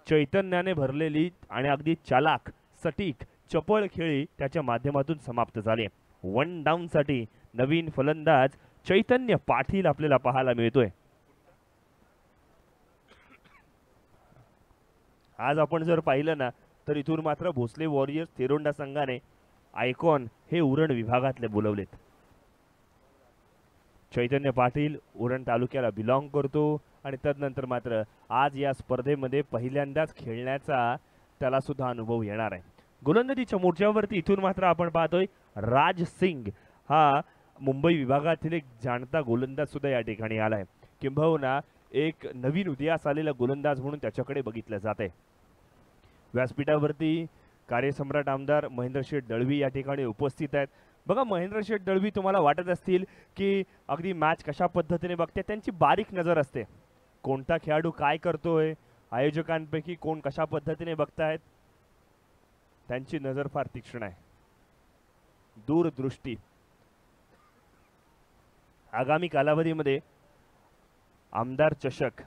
चैतन्याने भरलेली आणि अगदी चालाक सटीक चपळ खेळी त्याच्या माध्यमातून समाप्त झाली. 1 डाऊन साठी नवीन फलंदाज चैतन्य पाटील आपल्याला पाहायला मिळतोय. आज आपण जर पाहिलं ना तर इथून मात्र भोसले वॉरियर्स तेरोंडा संघाने आयकॉन हे उरण विभागातले बोलवलेत. चैतन्य पाटील उरण तालुक्याला बिलॉंग करतो आणि तदनंतर मात्र आज या स्पर्धेमध्ये पहिल्यांदाच खेळण्याचा त्याला सुद्धा अनुभव येणार आहे. गोलंदाजीच्या मोर्चावरती इथून मात्र आपण पाहतोय राज सिंग हा मुंबई विभागातील एक जाणता गोलंदाज सुद्धा या ठिकाणी आलाय. किंबहुना एक नवीन उदयास आलेला गोलंदाज म्हणून त्याच्याकडे बघितलं जात आहे. व्यासपीठावरती कार्यसम्राट आमदार महेंद्र शेठ दळवी या ठिकाणी उपस्थित आहेत. बघा, महेंद्र शेठ दळवी तुम्हाला वाटत असतील की अगदी मॅच कशा पद्धतीने बघते, त्यांची बारीक नजर असते. कोणता खेळाडू काय करतोय, आयोजकांपैकी कोण कशा पद्धतीने बघतायत, त्यांची नजर फार तीक्ष्ण आहे, दूरदृष्टी. आगामी कालावधीमध्ये आमदार चषक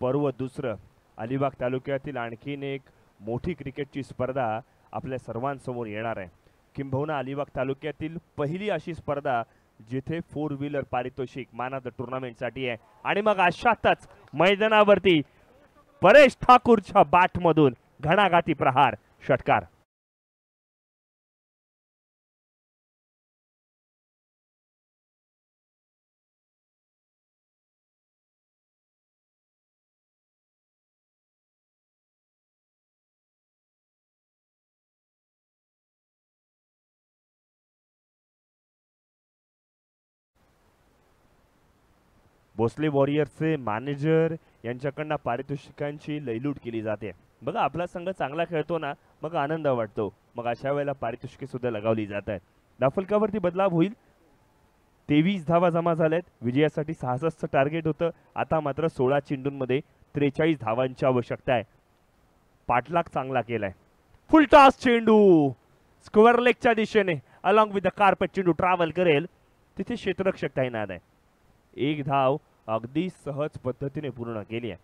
पर्व दुसरं अलिबाग तालुक्यातील आणखीन एक मोठी क्रिकेटची स्पर्धा आपल्या सर्वांसमोर येणार आहे. किंबहुना अलिबाग तालुक्यातील पहिली अशी स्पर्धा जिथे 4 व्हीलर पारितोषिक मॅन ऑफ द टुर्नामेंटसाठी आहे. आणि मग अशातच मैदानावरती परेश ठाकूरच्या बॅटमधून घणाघाती प्रहार, षटकार. भोसले वॉरियर्सचे मॅनेजर यांच्याकडनं पारितोषिकांची लयलूट केली जाते. बघा, आपला संघ चांगला खेळतो ना, मग आनंद वाटतो, मग अशा वेळेला पारितोषिके सुद्धा लगावली जात आहेत. धावफलकावरती बदलाव होईल. 23 धावा जमा झाल्यात. विजयासाठी 66 टार्गेट होतं, आता मात्र 16 चेंडूंमध्ये 43 धावांची आवश्यकता आहे. पाठलाग चांगला केलाय. फुल टॉस चेंडू स्क्वेअर लेगच्या दिशेने अलॉंग विथ द कार्पेट चेंडू ट्रॅव्हल करेल, तिथे क्षेत्ररक्षक तैनात आहे. एक धाव अगदी सहज पद्धतीने पूर्ण केली आहे.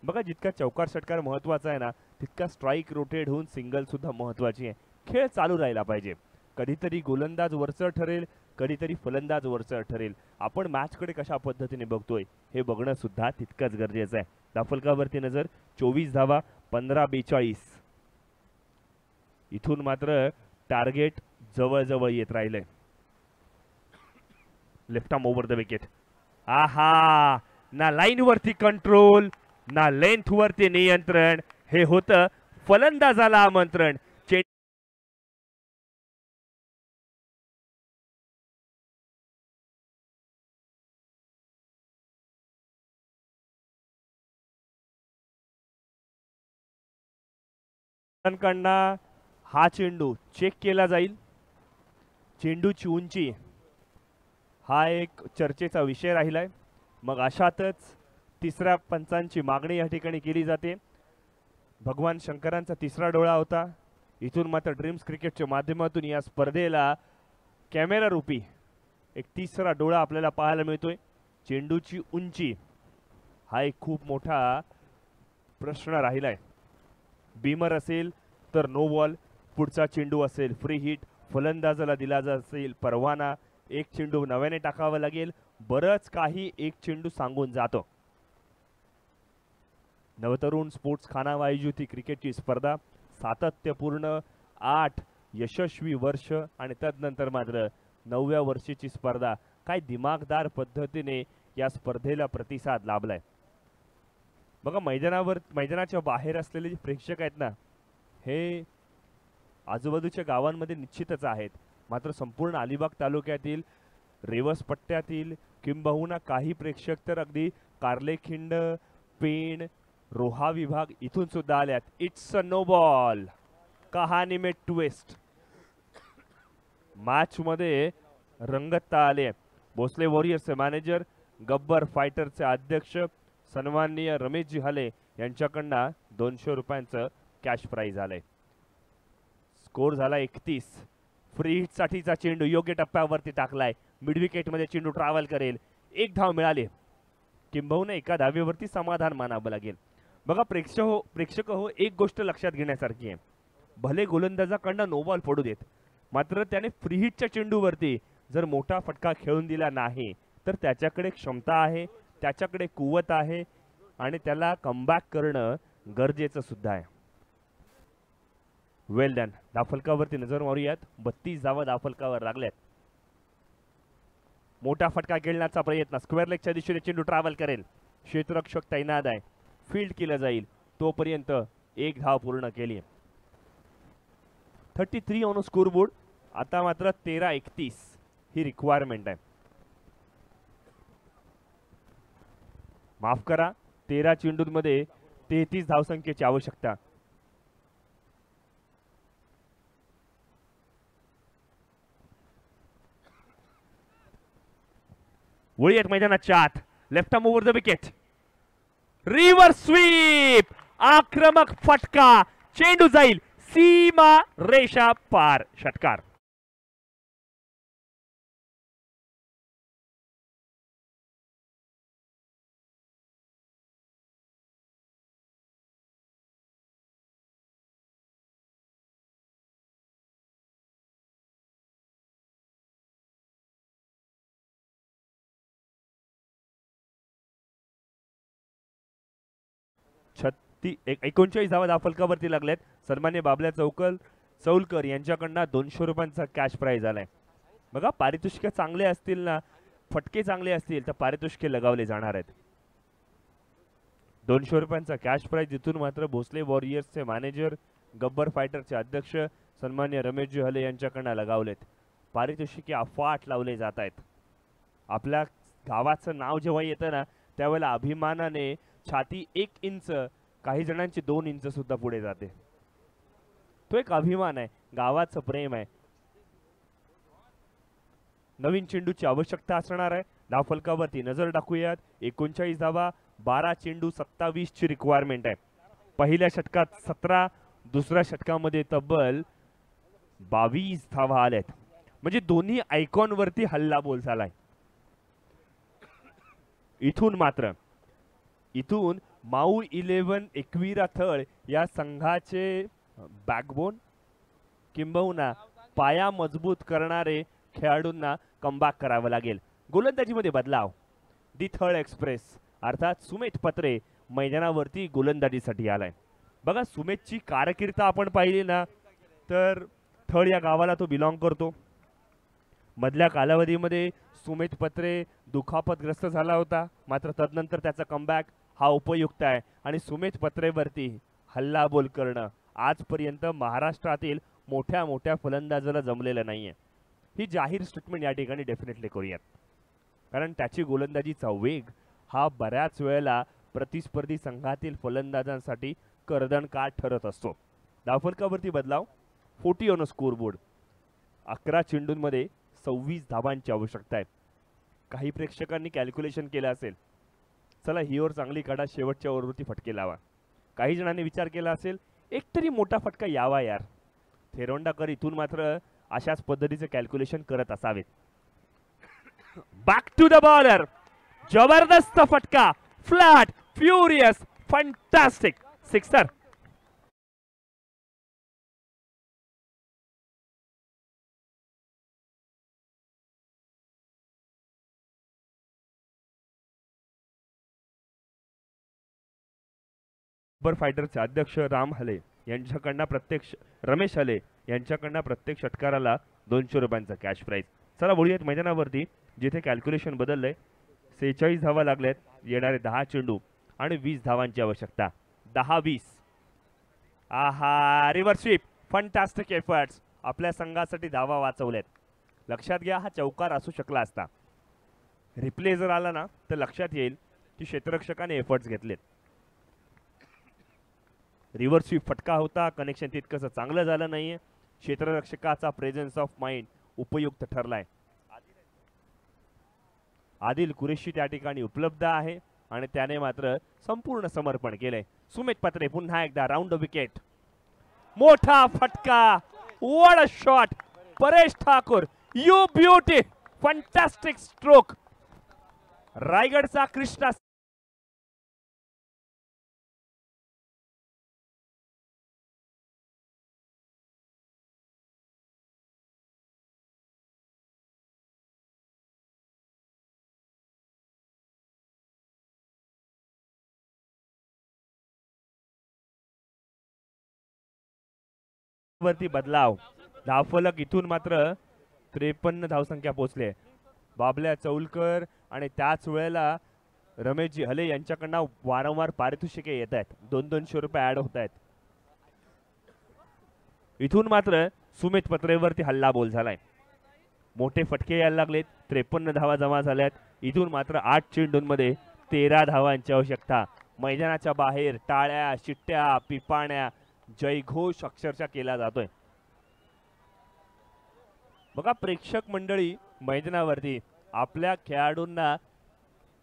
बघा जितका चौकार षटकार महत्वाचा आहे ना तितका स्ट्राईक रोटेट होऊन सिंगल सुद्धा महत्वाची आहे. खेळ चालू राहिला पाहिजे. कधीतरी गोलंदाज वरचढ ठरेल, कधीतरी फलंदाज वरचढ ठरेल. आपण मॅचकडे कशा पद्धतीने बघतोय हे बघणं सुद्धा तितकंच गरजेचं आहे. धावफलकावरती नजर. 24 धावा 15-42. इथून मात्र टार्गेट जवळ येत राहिले. Left arm over the wicket. आहा, ना लाईन वरती कंट्रोल ना लेंथ वरती नियंत्रण. हे होतं फलंदाजाला आमंत्रण. कडनं हा चेंडू चेक केला जाईल. चेंडूची उंची हा एक चर्चेचा विषय राहिलाय. मग अशातच तिसऱ्या पंचांची मागणी या ठिकाणी केली जाते. भगवान शंकरांचा तिसरा डोळा होता. इथून मात्र ड्रीम्स क्रिकेटच्या माध्यमातून या स्पर्धेला कॅमेरा रूपी एक तिसरा डोळा आपल्याला पाहायला मिळतोय. चेंडूची उंची हा एक खूप मोठा प्रश्न राहिलाय. बीमर असेल तर नो बॉल, पुढचा चेंडू असेल फ्री हिट, फलंदाजाला दिला असेल परवाना, एक चेंडू नव्याने टाकावा लागेल. बरंच काही एक चेंडू सांगून जातो. नवतरुण स्पोर्ट्स खाना आयोजित क्रिकेटची स्पर्धा सातत्यपूर्ण 8 यशस्वी वर्ष आणि तदनंतर मात्र 9व्या वर्षीची स्पर्धा. काय दिमागदार पद्धतीने या स्पर्धेला प्रतिसाद लाभलाय. बघा मैदानाच्या बाहेर असलेले जे प्रेक्षक आहेत ना हे आजूबाजूच्या गावांमध्ये निश्चितच आहेत. मात्र संपूर्ण अलिबाग तालुक्यातील रेवस पट्ट्यातील किंबहुना काही प्रेक्षक तर अगदी कार्लेखिंड, पेण, रोहा विभाग इथून सुद्धा आल्यात. It's a no ball. कहाणी में ट्विस्ट. मॅच मध्ये रंगतता आले. भोसले वॉरियर्सचे मॅनेजर, गब्बर फायटरचे अध्यक्ष सन्माननीय रमेशजी हले यांच्याकडनं 200 रुपयांचं कॅश प्राइज आलंय. स्कोर झाला 31. फ्री हिट साठीचा चेंडू योग्य टप्प्यावरती टाकलाय. मिड विकेट मध्ये चेंडू ट्रॅव्हल करेल. एक धाव मिळाली. किंबहुना एका धावेवरती समाधान मानावं लागेल. बघा प्रेक्षक हो एक गोष्ट लक्षात घेण्यासारखी आहे. भले गोलंदाजाकडनं नो बॉल पडू देत, मात्र त्याने फ्री हिटच्या चेंडूवरती जर मोठा फटका खेळून दिला नाही तर त्याच्याकडे क्षमता आहे, त्याच्याकडे कुवत आहे आणि त्याला कमबॅक करणं गरजेचं सुद्धा आहे. वेल डन. धावफलकावरती नजर मारूयात. 32 धावा धावफलकावर लागल्यात. मोठा फटका खेळण्याचा प्रयत्न. स्क्वेअर लेगच्या दिशेने चेंडू ट्रॅव्हल करेल. क्षेत्ररक्षक तैनात आहे. फील्ड केलं जाईल. तोपर्यंत एक धाव पूर्ण केली. 33 ऑन स्कोर बोर्ड. आता मात्र 13-31 ही रिक्वायरमेंट आहे. माफ करा, 13 चेंडूंमध्ये 33 धावसंख्येची आवश्यकता. वळीत मैदानाच्या आत. Left arm over the wicket. Reverse sweep. आक्रमक फटका. चेंडू जाईल सीमा रेषा पार. षटकार. ती 39 धावा धावफलकावरती लागल्यात. सन्मान्य बाबल्या चौलकर यांच्याकडनं 200 रुपयांचा कॅश प्राइज आलाय. बघा पारितोषिके चांगले असतील ना, फटके चांगले असतील तर पारितोषिके लगावले जाणार आहेत. 200 रुपयांचा कॅश प्राइज इथून मात्र भोसले वॉरियर्सचे मॅनेजर, गब्बर फायटरचे अध्यक्ष सन्मान्य रमेशजी हले यांच्याकडनं लगावलेत. पारितोषिके अफाट लावले जात आहेत. आपल्या गावाचं नाव जेव्हा येतं ना त्यावेळेला अभिमानाने छाती 1 इंच, काही जणांची 2 इंच सुद्धा पुढे जाते. तो एक अभिमान आहे, गावाचं प्रेम आहे. नवीन चेंडूची आवश्यकता असणार आहे. धावफलकावरती नजर टाकूयात. 39 धावा, 12 चेंडू, 27 ची रिक्वायरमेंट आहे. पहिल्या षटकात 17, दुसऱ्या षटकामध्ये तब्बल 22 धावा आल्यात. म्हणजे दोन्ही आयकॉन वरती हल्ला बोल झालाय. इथून माऊ 11 एकविरा थळ या संघाचे बॅकबोन किंबहुना पाया मजबूत करणारे खेळाडूंना कमबॅक करावं लागेल. गोलंदाजीमध्ये बदलाव. दी थळ एक्सप्रेस अर्थात सुमेध पत्रे मैदानावरती गोलंदाजीसाठी आलाय. बघा सुमेधची कारकीर्द आपण पाहिली ना तर थळ या गावाला तो बिलॉंग करतो. मधल्या कालावधीमध्ये सुमेध पत्रे दुखापतग्रस्त झाला होता, मात्र तदनंतर त्याचा कमबॅक हा उपयुक्त आहे आणि सुमेध पत्रेवरती हल्लाबोल करणं आजपर्यंत महाराष्ट्रातील मोठ्या मोठ्या फलंदाजाला जमलेलं नाहीये. ही जाहीर स्टेटमेंट या ठिकाणी डेफिनेटली करूयात, कारण त्याची गोलंदाजीचा वेग हा बऱ्याच वेळेला प्रतिस्पर्धी संघातील फलंदाजांसाठी कर्दनकाठ ठरत असतो. धावफलकावरती बदलाव. 40 ऑन स्कोरबोर्ड. 11 चेंडूंमध्ये 26 धावांची आवश्यकता आहे. काही प्रेक्षकांनी कॅल्क्युलेशन केलं असेल, चला ही ओव्हर चांगली काढा, शेवटच्या ओव्हरवरती फटके लावा. काही जणांनी विचार केला असेल एकतरी मोठा फटका यावा यार. थेरोंडाकर इथून मात्र अशाच पद्धतीचे कॅल्क्युलेशन करत असावेत. Back to the bowler. जबरदस्त फटका. Flat, furious, fantastic sixer. Super फायटरचे अध्यक्ष राम हले यांच्याकडनं रमेश हले यांच्याकडनं प्रत्येक षटकाराला 200 रुपयांचा कॅश प्राइज. चला बोलूयात मैदानावरती जिथे कॅल्क्युलेशन बदललंय. 46 धावा लागल्यात. येणारे 10 चेंडू आणि 20 धावांची आवश्यकता. 10-20. आहा, रिव्हर्स स्वीप. Fantastic efforts. आपल्या संघासाठी धावा वाचवल्यात. लक्षात घ्या हा चौकार असू शकला असता. रिप्ले जर आला ना तर लक्षात येईल की क्षेत्ररक्षकाने एफर्ट्स घेतलेत. रिव्हर्स स्वीप फटका होता, कनेक्शन तितकंसं चांगलं झालं नाहीये. क्षेत्ररक्षकाचा प्रेझेन्स ऑफ माइंड उपयुक्त ठरलाय. आदिल कुरेशी त्या ठिकाणी उपलब्ध आहे आणि त्याने मात्र संपूर्ण समर्पण केलंय. सुमेध पत्रे पुन्हा एकदा राऊंड विकेट. मोठा फटका. What a shot. Paresh Thakur, you beauty. Fantastic stroke. रायगडचा कृष्णा वरती बदलाव. धावफलक इथून मात्र 53 धावसंख्या पोहोचले. बाबल्या चौलकर आणि त्याच वेळेला रमेशजी हले यांच्याकडनं वारंवार पारितोषिके येत आहेत. 200 रुपये ऍड होत आहेत. इथून मात्र सुमेध पत्रेवरती हल्लाबोल झालाय. मोठे फटके यायला लागलेत. 53 धावा जमा झाल्यात. इथून मात्र 8 चेंडूंमध्ये 13 धावांची आवश्यकता. मैदानाच्या बाहेर टाळ्या, शिट्ट्या, पिपाण्या, जयघोष अक्षरशः केला जातोय. बघा प्रेक्षक मंडळी मैदानावरती आपल्या खेळाडूंना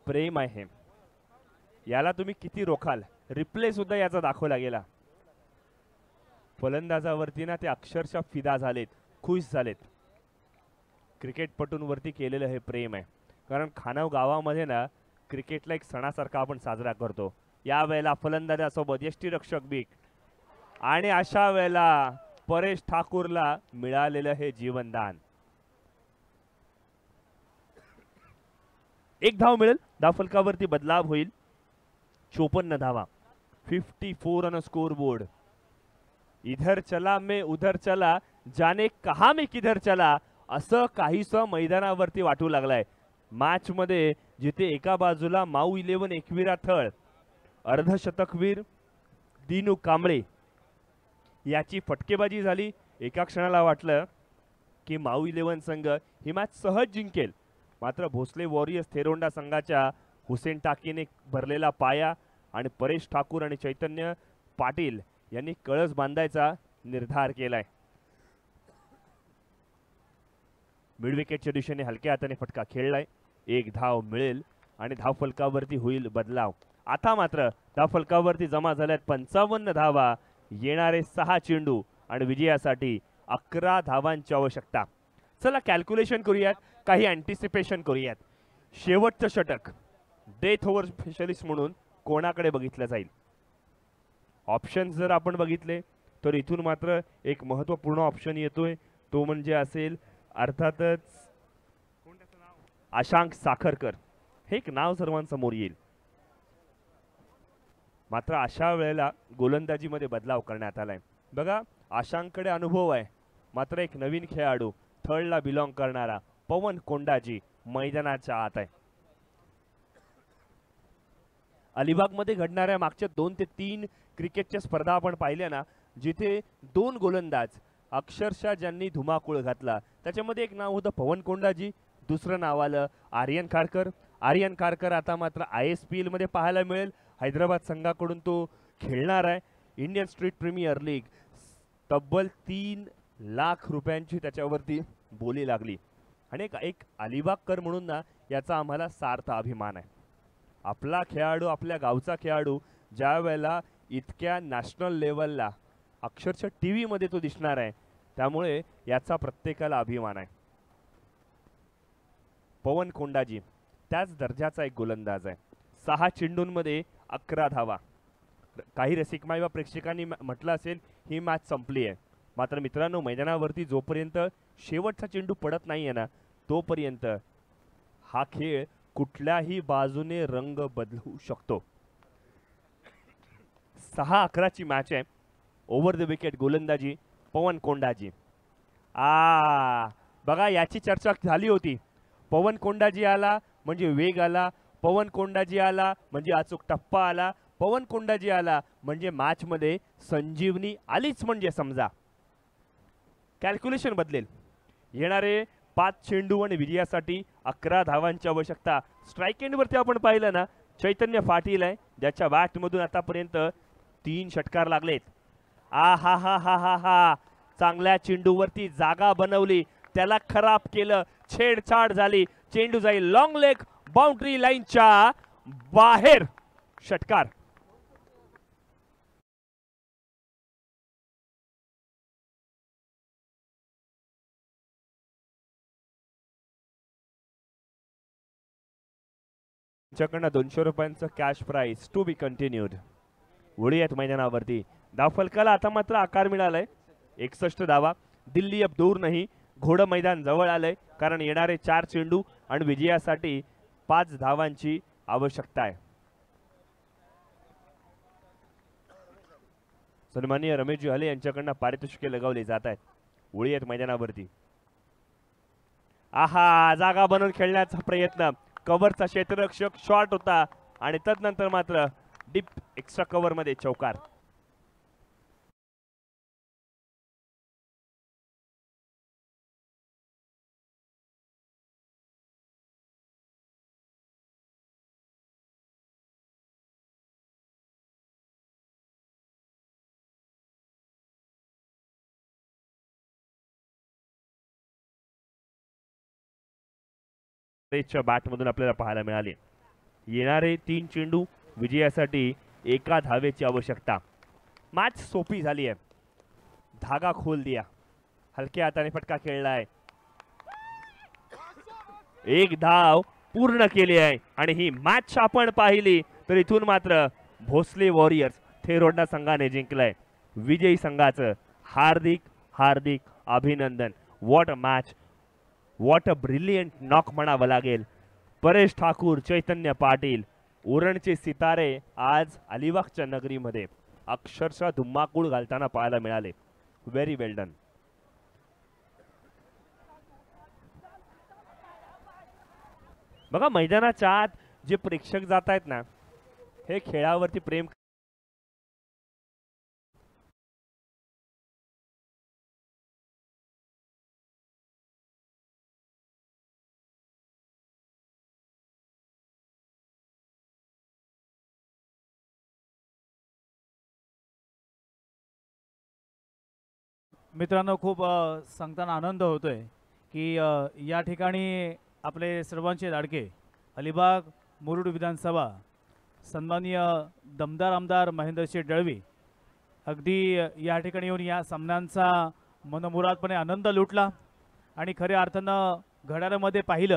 प्रेम आहे. याला तुम्ही किती रोखाल. रिप्ले सुद्धा याचा दाखवला गेला. फलंदाजावरती ना ते अक्षरशः फिदा झालेत, खुश झालेत. क्रिकेटपटूंवरती केलेलं हे प्रेम आहे. कारण खानाव गावामध्ये ना क्रिकेटला एक सणासारखा आपण साजरा करतो. या वेळेला फलंदाजासोबत यष्टीरक्षक बीक आणि अशा वेळेला परेश ठाकूरला मिळालेलं हे जीवनदान. एक धाव मिळेल. धावफलकावरती बदलाव होईल. 54 धावा. 54 ऑन स्कोर बोर्ड. इधर चला मैं उधर चला, जाने कहा मैं किधर चला, असं काहीसं मैदानावरती वाटू लागलाय. मॅच मध्ये जिथे एका बाजूला माऊ 11 एकविरा थळ, अर्धशतकवीर दिनू कांबळे याची फटकेबाजी झाली. एका क्षणाला वाटलं की माऊ 11 संघ ही मॅच सहज जिंकेल, मात्र भोसले वॉरियर्स थेरोंडा संघाच्या हुसेन टाकीने भरलेला पाया आणि परेश ठाकूर आणि चैतन्य पाटील यांनी कळस बांधायचा निर्धार केलाय. मिड विकेटच्या दिशेने हलक्या हाताने फटका खेळलाय. एक धाव मिळेल आणि धावफलकावरती होईल बदलाव. आता मात्र धावफलकावरती जमा झाल्यात 55 धावा. येणारे 6 चेंडू आणि विजयासाठी 11 धावांची आवश्यकता. चला कॅल्क्युलेशन करूयात, काही अँटिसिपेशन करूयात. शेवटचं षटक डेथ ओव्हर स्पेशलिस्ट म्हणून कोणाकडे बघितलं जाईल? ऑप्शन जर आपण बघितले तर इथून मात्र एक महत्त्वपूर्ण ऑप्शन येतोय, तो म्हणजे असेल अर्थातच आशांक साखरकर. हे एक नाव सर्वांसमोर येईल. मात्र अशा वेळेला गोलंदाजीमध्ये बदलाव करण्यात आलाय. बघा, आशांकडे अनुभव आहे, मात्र एक नवीन खेळाडू थर्डला बिलॉंग करणारा पवन कोंडाजी मैदानाच्या आत आहे. अलिबागमध्ये घडणाऱ्या मागच्या 2 ते 3 क्रिकेटच्या स्पर्धा आपण पाहिल्या ना, जिथे 2 गोलंदाज अक्षरशः ज्यांनी धुमाकूळ घातला, त्याच्यामध्ये एक नाव होतं पवन कोंडाजी, दुसरं नाव आलं आर्यन कारकर. आर्यन कारकर आता मात्र ISPL मध्ये पाहायला मिळेल. हैदराबाद संघाकडून तो खेळणार आहे. इंडियन स्ट्रीट प्रीमियर लीग, तब्बल 3 लाख रुपयांची त्याच्यावरती बोली लागली. आणि एक अलिबागकर म्हणून ना, याचा आम्हाला सार्थ अभिमान आहे. आपला खेळाडू, आपल्या गावचा खेळाडू ज्या वेळेला इतक्या नॅशनल लेवलला अक्षरशः TV मध्ये तो दिसणार आहे, त्यामुळे याचा प्रत्येकाला अभिमान आहे. पवन कोंडाजी त्याच दर्जाचा एक गोलंदाज आहे. 6 चेंडूंमध्ये 11 धावा. काही रसिकमाई व प्रेक्षकांनी म्हटलं असेल ही मॅच संपली आहे. मात्र मित्रांनो, मैदानावरती जोपर्यंत शेवटचा चेंडू पडत नाहीये ना, तोपर्यंत हा खेळ कुठल्याही बाजूने रंग बदलू शकतो. 6-11 ची मॅच आहे. ओव्हर द विकेट गोलंदाजी पवन कोंडाजी. बघा, याची चर्चा झाली होती. पवन कोंडाजी आला म्हणजे वेग आला, पवन कोंडाजी आला म्हणजे अचूक टप्पा आला, पवन कोंडाजी आला म्हणजे मॅच मध्ये संजीवनी आलीच म्हणजे समजा. कॅल्क्युलेशन बदलेल. येणारे 5 चेंडू आणि विजयासाठी 11 धावांची आवश्यकता. स्ट्राईक एंडवरती आपण पाहिलं ना, चैतन्य पाटील आहे, ज्याच्या बॅटमधून आतापर्यंत 3 षटकार लागलेत. हा चांगल्या चेंडूवरती जागा बनवली, त्याला खराब केलं, छेडछाड झाली, चेंडू जाईल लॉंग लेग, बाउंड्री लाईनच्या बाहेर. षटकार. च्याकडनं 200 रुपयांचं cash prize to be continued. वळूयात मैदानावरती. धावफलकाला आता मात्र आकार मिळालाय. 61 धावा. दिल्ली अब दूर नाही. घोडं मैदान जवळ आलंय, कारण येणारे 4 चेंडू आणि विजयासाठी 5 धावांची आवश्यकता आहे. सन्माननीय रमेशजी हले यांच्याकडनं पारितोषिके लगावली जात आहेत. वळूयात मैदानावरती. जागा बनवून खेळण्याचा प्रयत्न. कव्हरचा क्षेत्ररक्षक शॉर्ट होता आणि तदनंतर मात्र डीप एक्स्ट्रा कव्हर मध्ये चौकार. बॅट मधून आपल्याला पाहायला मिळाले. येणारे 3 चेंडू विजयासाठी 1 धावेची आवश्यकता. मॅच सोपी झाली आहे. धागा खोल दिया. हलक्या हाताने फटका खेळलाय. 1 धाव पूर्ण केली आहे आणि ही मॅच आपण पाहिली तर इथून मात्र भोसले वॉरियर्स थेरोडा संघाने जिंकलाय. विजयी संघाचं हार्दिक हार्दिक अभिनंदन. What a match, what a brilliant knock म्हणावं लागेल. परेश ठाकूर, चैतन्य पाटील, उरणचे सितारे आज अलिबागच्या नगरीमध्ये अक्षरशः धुमाकूळ घालताना पाहायला मिळाले. व्हेरी वेल डन. बघा, मैदानाच्या आत जे प्रेक्षक जात आहेत ना, हे खेळावरती प्रेम मित्रांनो, खूप सांगताना आनंद होतोय की या ठिकाणी आपले सर्वांचे लाडके अलिबाग मुरुड विधानसभा सन्माननीय दमदार आमदार महेंद्रसिंह दळवी अगदी या ठिकाणी येऊन या सामन्यांचा मनमुरादपणे आनंद लुटला आणि खऱ्या अर्थानं घड्याळामध्ये पाहिलं